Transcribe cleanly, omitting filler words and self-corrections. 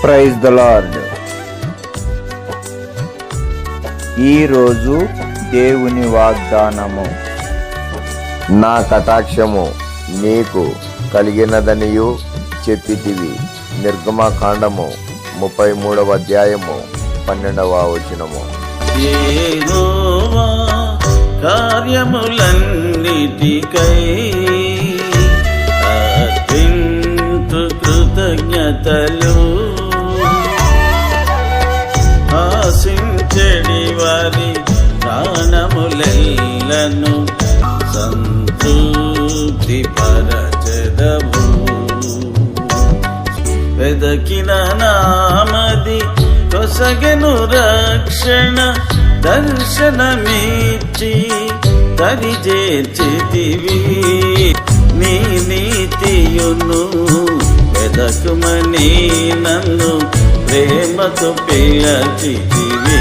Praise the lord. ఈరోజు దేవుని వాగ్దానము. నా కటాక్షము నీకు కలిగినదనియు చెప్పితివి. నిర్గమకాండము 33వ అధ్యాయము 12వ వచనము. యెహోవా కార్యములన్నిటికై అర్పింతు కృతజ్ఞతలు. ఆశించెడి వారి ప్రాణములెల్లను సంతృప్తి పరచెదవు. వెదకిన నామది కొసగెను రక్షణ, దర్శనమిచ్చి దరిచేర్చితివి. నీ నీతియును వెదకుమని నన్ను ప్రేమతో పిలచితివి.